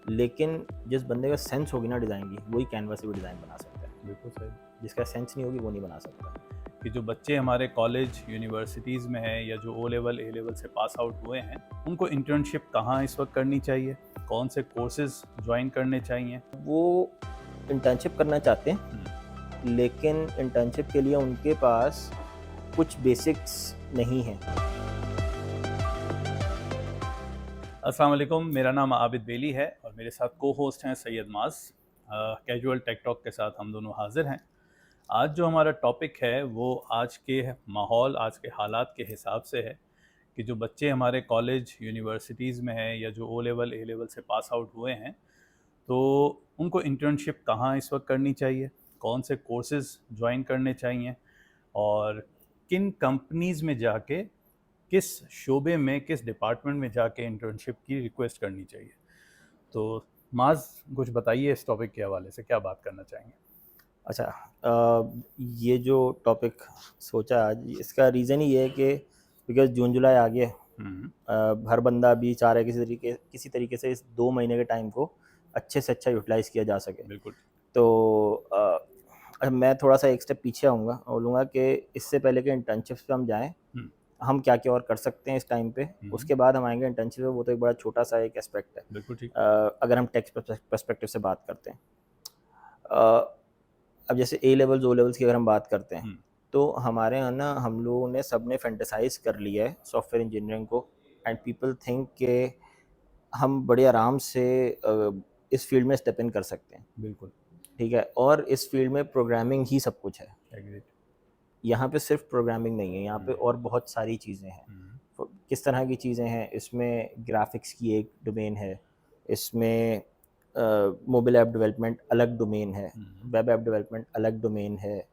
लेकिन जिस बंदे का सेंस होगी ना डिज़ाइन की, वही कैनवा से भी डिज़ाइन बना सकता है। बिल्कुल सही। जिसका सेंस नहीं होगी वो नहीं बना सकता। कि जो बच्चे हमारे कॉलेज यूनिवर्सिटीज़ में हैं या जो ओ लेवल ए लेवल से पास आउट हुए हैं, उनको इंटर्नशिप कहाँ इस वक्त करनी चाहिए, कौन से कोर्सेज ज्वाइन करने चाहिए? वो इंटर्नशिप करना चाहते हैं, लेकिन इंटर्नशिप के लिए उनके पास कुछ बेसिक्स नहीं है। अस्सलाम वालेकुम, मेरा नाम आबिद बेली है और मेरे साथ को होस्ट हैं सैयद माज। कैजुअल टेक टॉक के साथ हम दोनों हाजिर हैं। आज जो हमारा टॉपिक है वो आज के माहौल, आज के हालात के हिसाब से है कि जो बच्चे हमारे कॉलेज यूनिवर्सिटीज़ में हैं या जो ओ लेवल ए लेवल से पास आउट हुए हैं, तो उनको इंटर्नशिप कहाँ इस वक्त करनी चाहिए, कौन से कोर्सेज ज्वाइन करने चाहिए और किन कंपनीज़ में जाके, किस शोबे में, किस डिपार्टमेंट में जाके इंटर्नशिप की रिक्वेस्ट करनी चाहिए। तो माज, कुछ बताइए इस टॉपिक के हवाले से, क्या बात करना चाहेंगे? अच्छा, ये जो टॉपिक सोचा आज, इसका रीज़न ही ये है कि बिकॉज जून जुलाई आ गया, हर बंदा अभी चाह रहा है किसी तरीके से इस 2 महीने के टाइम को अच्छे से अच्छा यूटिलाइज़ किया जा सके। बिल्कुल। तो मैं थोड़ा सा एक स्टेप पीछे आऊँगा और बोलूँगा कि इससे पहले कि इंटर्नशिप्स पे हम जाएं, हम क्या क्या और कर सकते हैं इस टाइम पे, उसके बाद हम आएंगे इंटर्नशिप पे। वो तो एक बड़ा छोटा सा एक एस्पेक्ट है। बिल्कुल ठीक। अगर हम टेक्स पर्सपेक्टिव से बात करते हैं, अब जैसे ए लेवल्स ओ लेवल्स की अगर हम बात करते हैं, तो हमारे यहाँ ना हम लोगों ने सब ने फैंटेसाइज कर लिया है सॉफ्टवेयर इंजीनियरिंग को, एंड पीपल थिंक के हम बड़े आराम से इस फील्ड में स्टेप इन कर सकते हैं। बिल्कुल। ठीक है, और इस फील्ड में प्रोग्रामिंग ही सब कुछ है। एग्रीड। यहाँ पे सिर्फ प्रोग्रामिंग नहीं है, यहाँ पे और बहुत सारी चीज़ें हैं। किस तरह की चीज़ें हैं इसमें? ग्राफिक्स की एक डोमेन है, इसमें मोबाइल ऐप डेवलपमेंट अलग डोमेन है, वेब ऐप डेवलपमेंट अलग डोमेन है,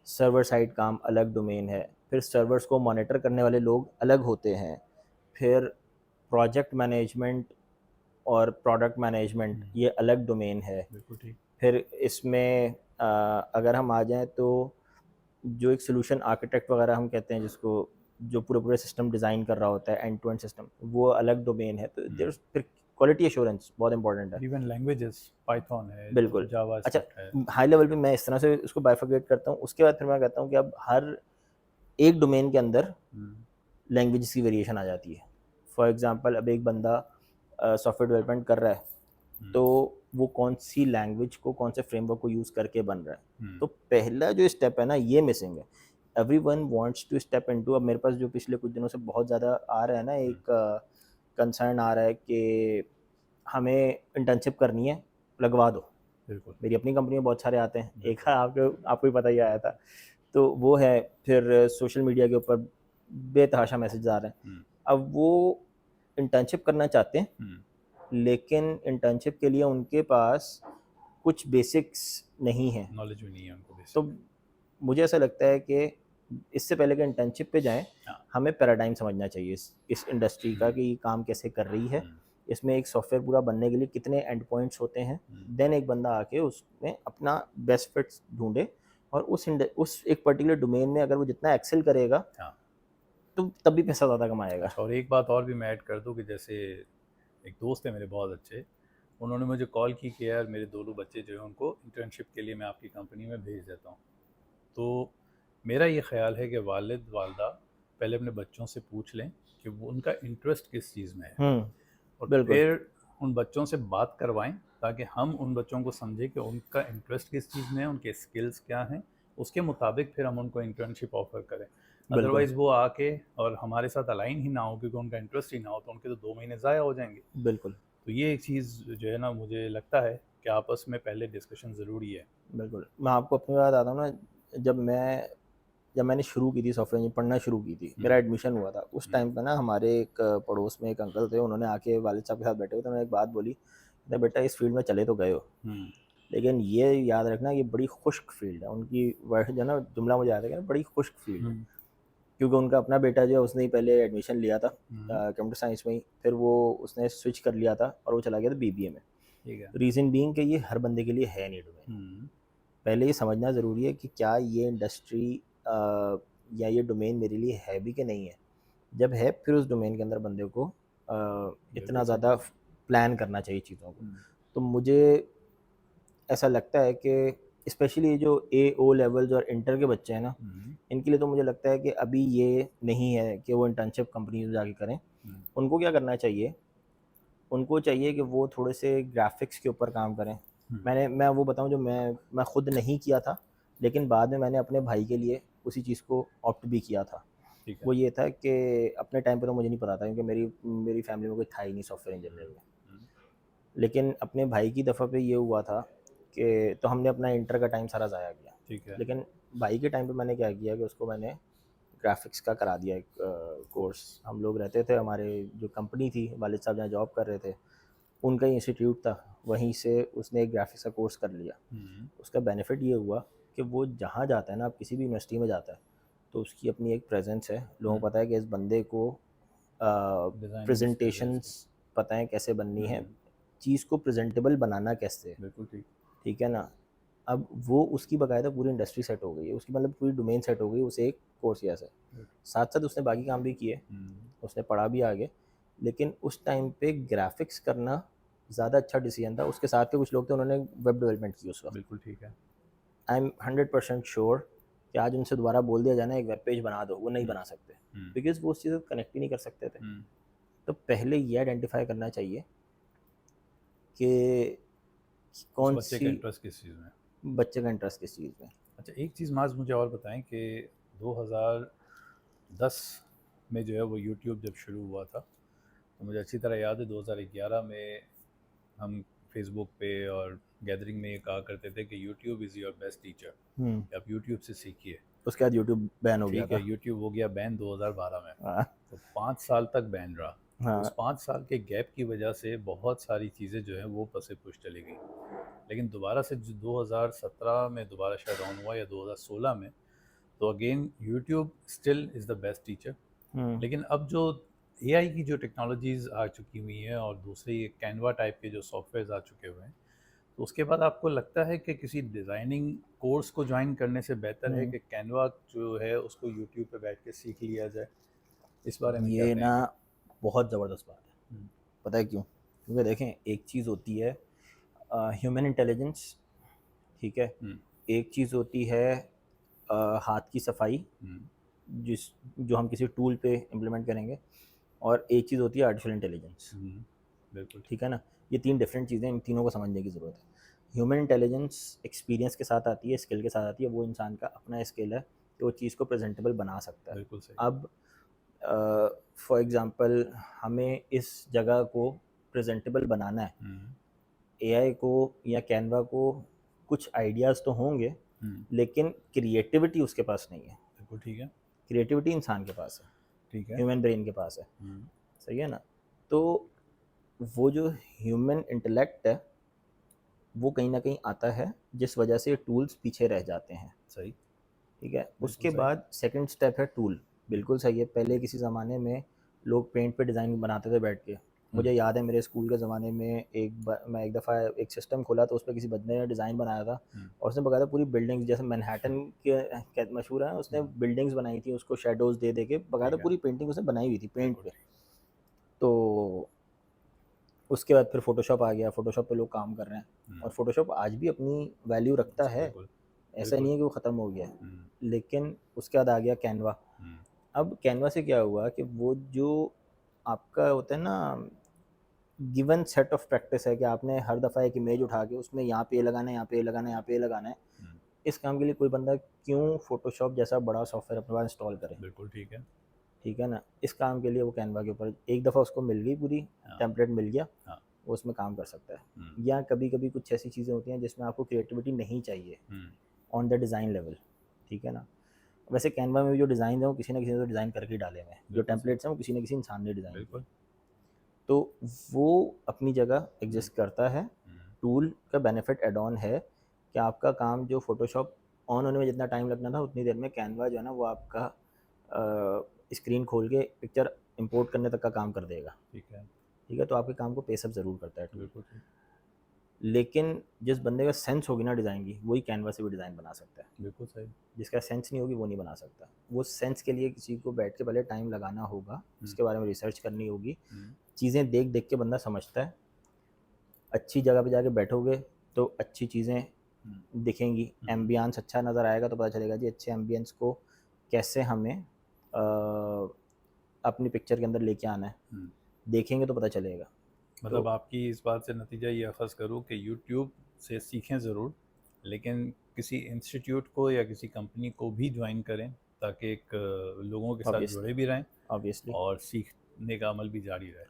सर्वर साइड काम अलग डोमेन है, फिर सर्वर्स को मॉनिटर करने वाले लोग अलग होते हैं, फिर प्रोजेक्ट मैनेजमेंट और प्रोडक्ट मैनेजमेंट ये अलग डोमेन है। बिल्कुल ठीक। फिर इसमें अगर हम आ जाएं तो जो एक सोल्यूशन आर्किटेक्ट वगैरह हम कहते हैं, जिसको जो पूरे सिस्टम डिज़ाइन कर रहा होता है, एंड टू एंड सिस्टम, वो अलग डोमेन है। तो देयर फिर क्वालिटी एश्योरेंस बहुत इंपॉर्टेंट है। इवन लैंग्वेजेस, पाइथन है, बिल्कुल। अच्छा, जावास्क्रिप्ट है। हाई लेवल पे मैं इस तरह से इसको बाइफरकेट करता हूँ। उसके बाद फिर मैं कहता हूँ कि अब हर एक डोमेन के अंदर लैंग्वेज की वेरिएशन आ जाती है। फॉर एग्जांपल, अब एक बंदा सॉफ्टवेयर डेवलपमेंट कर रहा है, तो वो कौन सी लैंग्वेज को, कौन से फ्रेमवर्क को यूज़ करके बन रहा है। तो पहला जो स्टेप है ना, ये मिसिंग है। Everyone wants to step into. अब मेरे पास जो पिछले कुछ दिनों से बहुत ज़्यादा आ रहा है ना, एक कंसर्न आ रहा है कि हमें इंटर्नशिप करनी है, लगवा दो। बिल्कुल। मेरी अपनी कंपनी में बहुत सारे आते हैं, एक आपको ही पता ही आया था। तो वो है। फिर सोशल मीडिया के ऊपर बेतहाशा मैसेज आ रहे हैं। अब वो इंटर्नशिप करना चाहते हैं, लेकिन इंटर्नशिप के लिए उनके पास कुछ बेसिक्स नहीं है, नॉलेज भी नहीं है उनको बेसिक। तो मुझे ऐसा लगता है कि इससे पहले कि इंटर्नशिप पे जाएं, हमें पैराडाइम समझना चाहिए इस इंडस्ट्री का, कि ये काम कैसे कर रही है, इसमें एक सॉफ्टवेयर पूरा बनने के लिए कितने एंड पॉइंट्स होते हैं। देन एक बंदा आके उसमें अपना बेस्ट फिट्स ढूंढे, और उस एक पर्टिकुलर डोमेन में अगर वो जितना एक्सेल करेगा, तो तब भी पैसा ज़्यादा कमाएगा। और एक बात और भी मैं ऐड कर दूं कि जैसे एक दोस्त है मेरे बहुत अच्छे, उन्होंने मुझे कॉल की कि यार मेरे दोनों बच्चे जो हैं उनको इंटर्नशिप के लिए मैं आपकी कंपनी में भेज देता हूँ। तो मेरा ये ख्याल है कि वालिद वालदा पहले अपने बच्चों से पूछ लें कि वो उनका इंटरेस्ट किस चीज़ में है, और बिल्कुल। फिर उन बच्चों से बात करवाएं ताकि हम उन बच्चों को समझें कि उनका इंटरेस्ट किस चीज़ में है, उनके स्किल्स क्या हैं, उसके मुताबिक फिर हम उनको इंटर्नशिप ऑफ़र करें। अदरवाइज़ वो आके और हमारे साथ अलाइन ही ना हो, क्योंकि उनका इंटरेस्ट ही ना हो, तो उनके तो 2 महीने ज़ाया हो जाएंगे। बिल्कुल। तो ये एक चीज़ जो है ना, मुझे लगता है कि आपस में पहले डिस्कशन ज़रूरी है। बिल्कुल, मैं आपको अपनी बात आता हूँ ना। जब मैंने शुरू की थी सॉफ्टवेयर इंजीनियरिंग पढ़ना शुरू की थी, मेरा एडमिशन हुआ था, उस टाइम पे ना हमारे एक पड़ोस में एक अंकल थे, उन्होंने आके वालिद साहब के साथ बैठे हुए थे, उन्होंने एक बात बोली, बेटा इस फील्ड में चले तो गए हो, लेकिन ये याद रखना ये बड़ी खुश्क फील्ड है। उनकी वर्ड जो ना, जुमला मुझे याद है कि बड़ी खुश्क फील्ड है, क्योंकि उनका अपना बेटा जो है उसने ही पहले एडमिशन लिया था कंप्यूटर साइंस में ही, फिर वो उसने स्विच कर लिया था और वो चला गया था बीबीए में। रीज़न बीइंग कि ये हर बंदे के लिए है नहीं डोमेन। पहले ये समझना ज़रूरी है कि क्या ये इंडस्ट्री या ये डोमेन मेरे लिए है भी कि नहीं है। जब है, फिर उस डोमेन के अंदर बंदे को इतना ज़्यादा प्लान करना चाहिए चीज़ों को। तो मुझे ऐसा लगता है कि स्पेशली जो ओ लेवल्स और इंटर के बच्चे हैं ना, इनके लिए तो मुझे लगता है कि अभी ये नहीं है कि वो इंटर्नशिप कंपनीज में जाके करें। उनको क्या करना चाहिए, उनको चाहिए कि वो थोड़े से ग्राफिक्स के ऊपर काम करें। मैं वो बताऊं, जो मैं खुद नहीं किया था, लेकिन बाद में मैंने अपने भाई के लिए उसी चीज़ को ऑप्ट भी किया था। ठीक है। वो ये था कि अपने टाइम पे तो मुझे नहीं पता था, क्योंकि मेरी फैमिली में कोई था ही नहीं सॉफ्टवेयर इंजीनियरिंग में। लेकिन अपने भाई की दफ़ा पे ये हुआ था कि तो हमने अपना इंटर का टाइम सारा ज़ाया किया। ठीक है। लेकिन भाई के टाइम पे मैंने क्या किया कि उसको मैंने ग्राफिक्स का करा दिया एक कोर्स। हम लोग रहते थे, हमारे जो कंपनी थी, वालिद साहब जहाँ जॉब कर रहे थे, उनका ही इंस्टीट्यूट था, वहीं से उसने एक ग्राफिक्स का कोर्स कर लिया। उसका बेनिफिट ये हुआ कि वो जहाँ जाता है ना, आप किसी भी यूनिवर्सिटी में जाता है, तो उसकी अपनी एक प्रेजेंस है। लोगों को पता है कि इस बंदे को डिजाइनिंग प्रेजेंटेशंस पता है कैसे बननी है, चीज़ को प्रेजेंटेबल बनाना कैसे है। बिल्कुल ठीक। ठीक है ना। अब वो उसकी बाकायदा पूरी इंडस्ट्री सेट हो गई है, उसकी मतलब पूरी डोमेन सेट हो गई उसे एक कोर्स किया से। साथ साथ उसने बाकी काम भी किए, उसने पढ़ा भी आगे। लेकिन उस टाइम पे ग्राफिक्स करना ज़्यादा अच्छा डिसीजन था। उसके साथ के कुछ लोग थे, उन्होंने वेब डेवलपमेंट की उस वक्त। बिल्कुल ठीक है। आई एम 100% श्योर कि आज उनसे दोबारा बोल दिया जाए ना एक वेब पेज बना दो, वो नहीं बना सकते, बिकॉज वो उस चीज़ से कनेक्ट ही नहीं कर सकते थे। तो पहले ये आइडेंटिफाई करना चाहिए कि उस कौन बच्चे का सी इंटरेस्ट किस चीज़ में। बच्चे का इंटरेस्ट किस चीज़ में। अच्छा, एक चीज़ माज मुझे और बताएं कि 2010 में जो है वो यूट्यूब जब शुरू हुआ था, तो मुझे अच्छी तरह याद है 2011 में हम फेसबुक पे और गैदरिंग में ये कहा करते थे कि YouTube is your best teacher, आप यूट्यूब से सीखिए। उसके बाद यूट्यूब बैन हो गया ठीक है, था। यूट्यूब हो गया बैन 2012 में, हाँ तो 5 साल तक बैन रहा। हाँ। उस 5 साल के गैप की वजह से बहुत सारी चीज़ें जो हैं वो पसे पुश चली गई। लेकिन दोबारा से जो 2017 में दोबारा शायद ऑन हुआ या 2016 में, तो again YouTube still is the best teacher. लेकिन अब जो एआई की जो टेक्नोलॉजीज़ आ चुकी हुई हैं और दूसरे ये कैनवा टाइप के जो सॉफ्टवेयर आ चुके हुए हैं, तो उसके बाद आपको लगता है कि किसी डिज़ाइनिंग कोर्स को ज्वाइन करने से बेहतर है कि कैनवा जो है उसको यूट्यूब पे बैठ के सीख लिया जाए? इस बारे में क्या ये ना कहेंगे? बहुत ज़बरदस्त बात है। पता है क्यों? क्योंकि देखें, एक चीज़ होती है ह्यूमन इंटेलिजेंस, ठीक है। एक चीज़ होती है हाथ की सफाई, जिस जो हम किसी टूल पे इम्प्लीमेंट करेंगे, और एक चीज़ होती है आर्टिफिशियल इंटेलिजेंस। बिल्कुल ठीक है ना। ये तीन डिफरेंट चीज़ें, इन तीनों को समझने की ज़रूरत है। ह्यूमन इंटेलिजेंस एक्सपीरियंस के साथ आती है, स्किल के साथ आती है। वो इंसान का अपना स्किल है कि वो चीज़ को प्रेजेंटेबल बना सकता है। बिल्कुल सही। अब फॉर एग्ज़ाम्पल, हमें इस जगह को प्रेजेंटेबल बनाना है, एआई को या कैनवा को कुछ आइडियाज़ तो होंगे, लेकिन क्रिएटिविटी उसके पास नहीं है। बिल्कुल ठीक है। क्रिएटिविटी इंसान के पास है, ठीक है। ह्यूमन ब्रेन के पास है। सही है ना। तो वो जो ह्यूमन इंटेलेक्ट है, वो कहीं ना कहीं आता है, जिस वजह से टूल्स पीछे रह जाते हैं। सही। ठीक है। बिल्कुल उसके सही। बाद सेकंड स्टेप है टूल। बिल्कुल सही है। पहले किसी ज़माने में लोग पेंट पे डिज़ाइन बनाते थे बैठ के। मुझे याद है मेरे स्कूल के ज़माने में मैं एक दफ़ा एक सिस्टम खोला, तो उस पर किसी बंदे ने डिज़ाइन बनाया था, और उसने बकायदा पूरी बिल्डिंग्स, जैसे मैनहट्टन के मशहूर है, उसने बिल्डिंग्स बनाई थी, उसको शेडोज़ दे दे के बकायदा पूरी पेंटिंग उसने बनाई हुई थी पेंट पे। तो उसके बाद फिर फ़ोटोशॉप आ गया, फ़ोटोशॉप पे लोग काम कर रहे हैं, और फ़ोटोशॉप आज भी अपनी वैल्यू रखता है, बिल्कुल। ऐसा नहीं है कि वो ख़त्म हो गया है। लेकिन उसके बाद आ गया कैनवा। अब कैनवा से क्या हुआ कि वो जो आपका होता है ना, गिवन सेट ऑफ प्रैक्टिस है कि आपने हर दफ़ा एक इमेज उठा के उसमें यहाँ पे ये लगाना है, यहाँ पे ये लगाना है, यहाँ पे ये लगाना है। इस काम के लिए कोई बंदा क्यों फ़ोटोशॉप जैसा बड़ा सॉफ्टवेयर अपने पास इंस्टॉल करे? बिल्कुल ठीक है। ठीक है ना। इस काम के लिए वो कैनवा के ऊपर एक दफ़ा उसको मिल गई, पूरी टेम्पलेट मिल गया, वो उसमें काम कर सकता है। या कभी कभी कुछ ऐसी चीज़ें होती हैं जिसमें आपको क्रिएटिविटी नहीं चाहिए ऑन द डिज़ाइन लेवल। ठीक है ना। वैसे कैनवा में भी जो डिज़ाइन है वो किसी ना किसी ने तो डिज़ाइन करके ही डाले हुए हैं, जो टेम्पलेट्स हैं वो किसी ना किसी इंसान ने डिज़ाइन किए। तो वो अपनी जगह एग्जिस्ट करता है। टूल का बेनिफिट एड ऑन है कि आपका काम जो फ़ोटोशॉप ऑन होने में जितना टाइम लगना था, उतनी देर में कैनवा जो है ना वो आपका स्क्रीन खोल के पिक्चर इंपोर्ट करने तक का काम कर देगा। ठीक है। ठीक है। तो आपके काम को पेसअप ज़रूर करता है टूल। बिल्कुल ठीक। लेकिन जिस बंदे का सेंस होगी ना डिज़ाइन की, वही कैनवा से भी डिज़ाइन बना सकता है। बिल्कुल सही। जिसका सेंस नहीं होगी वो नहीं बना सकता। वो सेंस के लिए किसी को बैठ के पहले टाइम लगाना होगा, उसके बारे में रिसर्च करनी होगी, चीज़ें देख देख के बंदा समझता है, अच्छी जगह पे जाके बैठोगे तो अच्छी चीज़ें दिखेंगी, एम्बियंस अच्छा नज़र आएगा तो पता चलेगा जी अच्छे एम्बियंस को कैसे हमें अपनी पिक्चर के अंदर लेके आना है, देखेंगे तो पता चलेगा। मतलब आपकी इस बात से नतीजा ये अखज़ करूँ कि यूट्यूब से सीखें ज़रूर, लेकिन किसी इंस्टीट्यूट को या किसी कंपनी को भी ज्वाइन करें ताकि एक लोगों के साथ ऑब्वियसली जुड़े भी रहें ऑब्वियसली और सीखने का अमल भी जारी रहे।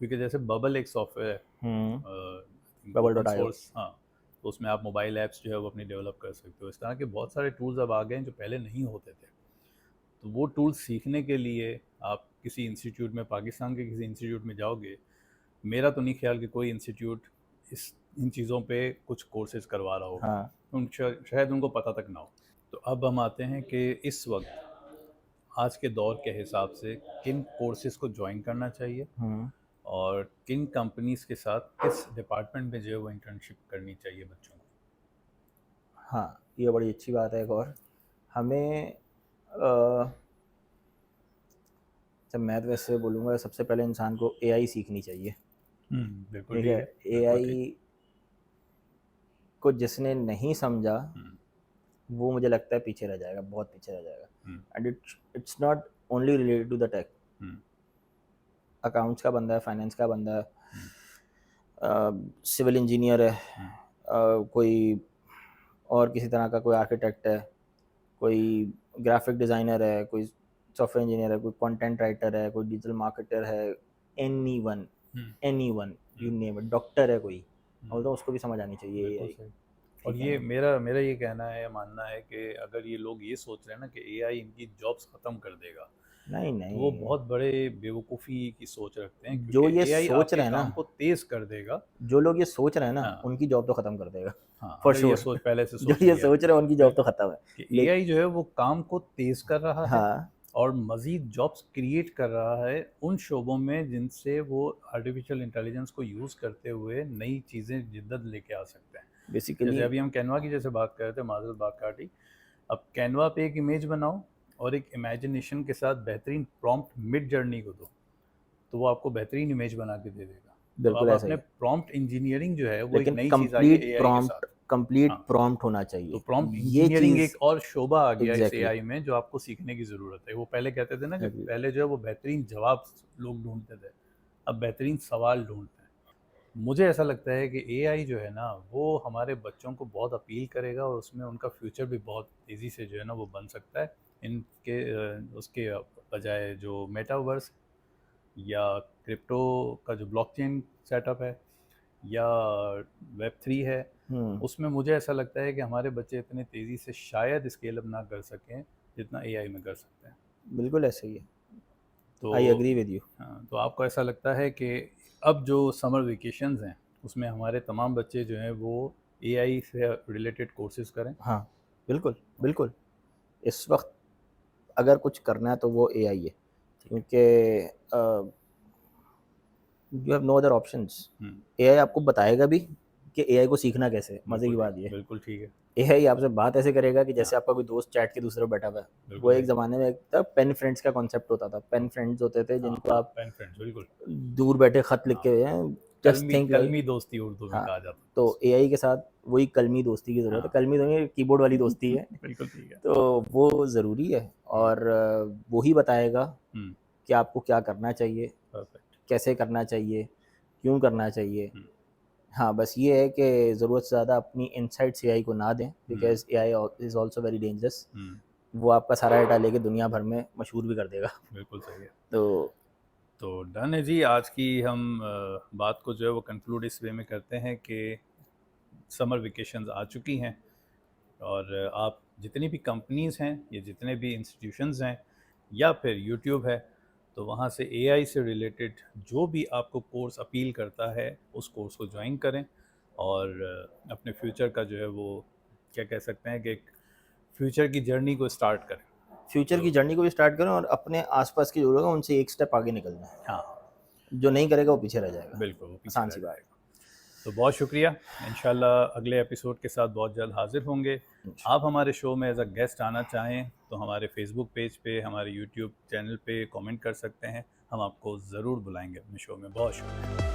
क्योंकि जैसे बबल एक सॉफ्टवेयर है, ओपन Bubble.io सोर्स, हाँ, तो उसमें आप मोबाइल ऐप्स जो है वो अपनी डेवलप कर सकते हो। इस तरह के बहुत सारे टूल्स अब आ गए हैं जो पहले नहीं होते थे। तो वो टूल्स सीखने के लिए आप किसी इंस्टीट्यूट में, पाकिस्तान के किसी इंस्टीट्यूट में जाओगे, मेरा तो नहीं ख्याल कि कोई इंस्टीट्यूट इन चीज़ों पे कुछ कोर्सेज करवा रहा होगा। हाँ शायद उनको पता तक ना हो। तो अब हम आते हैं कि इस वक्त आज के दौर के हिसाब से किन कोर्सेज को ज्वाइन करना चाहिए और किन कंपनीज के साथ किस डिपार्टमेंट में जो है वो इंटर्नशिप करनी चाहिए बच्चों को। हाँ, ये बड़ी अच्छी बात है। एक और हमें जब मैं तो वैसे बोलूँगा सबसे पहले इंसान को एआई सीखनी चाहिए। बिल्कुल ठीक ठीक है, है, बिल्कुल एआई ठीक। को जिसने नहीं समझा वो मुझे लगता है पीछे रह जाएगा, बहुत पीछे रह जाएगा। And it's not only related to the tech. Accounts का बंदा है, फाइनेंस का बंदा है, सिविल इंजीनियर है, कोई और किसी तरह का कोई आर्किटेक्ट है, कोई ग्राफिक डिज़ाइनर है, कोई सॉफ्टवेयर इंजीनियर है, कोई कंटेंट राइटर है, कोई डिजिटल मार्केटर है, anyone you name it, doctor है कोई, और तो उसको भी समझ आनी चाहिए बिल्कुल AI। सही। और ये मेरा ये कहना है, मानना है कि अगर ये लोग ये सोच रहे हैं ना कि एआई इनकी जॉब्स ख़त्म कर देगा, नहीं तो वो नहीं, बहुत बड़े बेवकूफ़ी की सोच रखते हैं, जो क्योंकि ये एआई सोच आपके रहे हैं ना, काम को तेज़ कर देगा। जो लोग ये सोच रहे हैं ना, हाँ, उनकी जॉब तो ख़त्म कर देगा हाँ, फॉर अगर ये श्योर। सोच पहले से जो सोच ये लिया सोच रहे हैं उनकी जॉब तो बिल्कुल, ख़त्म है। कि एआई जो है वो काम को तेज़ कर रहा है हाँ और मज़ीद जॉब्स क्रिएट कर रहा है उन शोबों में जिनसे वो आर्टिफिशियल इंटेलिजेंस को यूज़ करते हुए नई चीज़ें जिद्दत लेके आ सकते हैं। बेसिकली जैसे अभी हम कैनवा की जैसे बात कर रहे थे, माज़रत बात काटी। अब कैनवा पे एक इमेज बनाओ और एक इमेजिनेशन के साथ बेहतरीन प्रॉम्प्ट मिड जर्नी को दो, तो वो आपको बेहतरीन इमेज बना के दे देगा। तो बिल्कुल अब ऐसा आपने ही, प्रॉम्प्ट इंजीनियरिंग जो है वो एक लेकिन नई चीज़ आई है एआई के साथ। कंप्लीट हाँ, प्रॉम्प्ट होना तो चाहिए, प्रॉम्प्ट ये इंजीनियरिंग चीज़। एक और शोबा आ गया इस एग्जैक्टली एआई में जो आपको सीखने की ज़रूरत है। वो पहले कहते थे ना कि एग्री। पहले जो है वो बेहतरीन जवाब लोग ढूंढते थे, अब बेहतरीन सवाल ढूंढते हैं। मुझे ऐसा लगता है कि एआई जो है ना वो हमारे बच्चों को बहुत अपील करेगा और उसमें उनका फ्यूचर भी बहुत तेज़ी से जो है ना वो बन सकता है। इनके उसके बजाय जो मेटावर्स या क्रिप्टो का जो ब्लॉकचेन सेटअप है या वेब 3 है, उसमें मुझे ऐसा लगता है कि हमारे बच्चे इतने तेज़ी से शायद स्केल अप ना कर सकें जितना एआई में कर सकते हैं। बिल्कुल ऐसे ही है, तो आई एग्री विद यू। हाँ, तो आपको ऐसा लगता है कि अब जो समर वेकेशंस हैं उसमें हमारे तमाम बच्चे जो हैं वो एआई से रिलेटेड कोर्सेज करें? हाँ बिल्कुल बिल्कुल, इस वक्त अगर कुछ करना है तो वो एआई है, क्योंकि you have no other options. AI आपको बताएगा भी कि एआई को सीखना कैसे है। मज़े की बात ये, बिल्कुल ठीक है। एआई आपसे बात ऐसे करेगा कि जैसे हाँ, आपका कोई दोस्त चैट के दूसरे बैठा हुआ है। बिल्कुल वो एक ठीक। ज़माने में एक था पेन फ्रेंड्स का कॉन्सेप्ट होता था, पेन फ्रेंड्स होते थे हाँ, जिनको आप पेन फ्रेंड्स बिल्कुल। दूर बैठे खत लिख हाँ, के जस्ट थिंक लाइक। कलमी दोस्ती उर्दू में हाँ, कहा जाता है तो एआई के साथ वही कलमी दोस्ती की ज़रूरत है। हाँ, कलमी तो नहीं, कीबोर्ड वाली दोस्ती है। बिल्कुल ठीक है। तो वो ज़रूरी है, और वो ही बताएगा हम्म, कि आपको क्या करना चाहिए, परफेक्ट। कैसे करना चाहिए, क्यों करना चाहिए। हाँ, बस ये है कि ज़रूरत से ज़्यादा अपनी इनसाइट्स एआई को ना दें, because AI is also very dangerous. वो आपका सारा डाटा लेके दुनिया भर में मशहूर भी कर देगा। बिल्कुल सही है। तो डन है जी। आज की हम बात को जो है वो कंक्लूड इस वे में करते हैं कि समर वेकेशंस आ चुकी हैं और आप जितनी भी कंपनीज़ हैं या जितने भी इंस्टीट्यूशंस हैं या फिर यूट्यूब है, तो वहाँ से एआई से रिलेटेड जो भी आपको कोर्स अपील करता है उस कोर्स को ज्वाइन करें और अपने फ्यूचर का जो है वो क्या कह सकते हैं कि एक फ्यूचर की जर्नी को स्टार्ट करें। फ्यूचर की जर्नी को भी स्टार्ट करें और अपने आसपास के जो लोग हैं उनसे एक स्टेप आगे निकलना है। हाँ, जो नहीं करेगा वो पीछे रह जाएगा। बिल्कुल, वो पीछे आसान रह सी बात। जाएगा। तो बहुत शुक्रिया। इंशाल्लाह अगले एपिसोड के साथ बहुत जल्द हाजिर होंगे। आप हमारे शो में एज अ गेस्ट आना चाहें तो हमारे फेसबुक पेज पे, हमारे यूट्यूब चैनल पे कमेंट कर सकते हैं। हम आपको ज़रूर बुलाएंगे अपने शो में। बहुत शुक्रिया।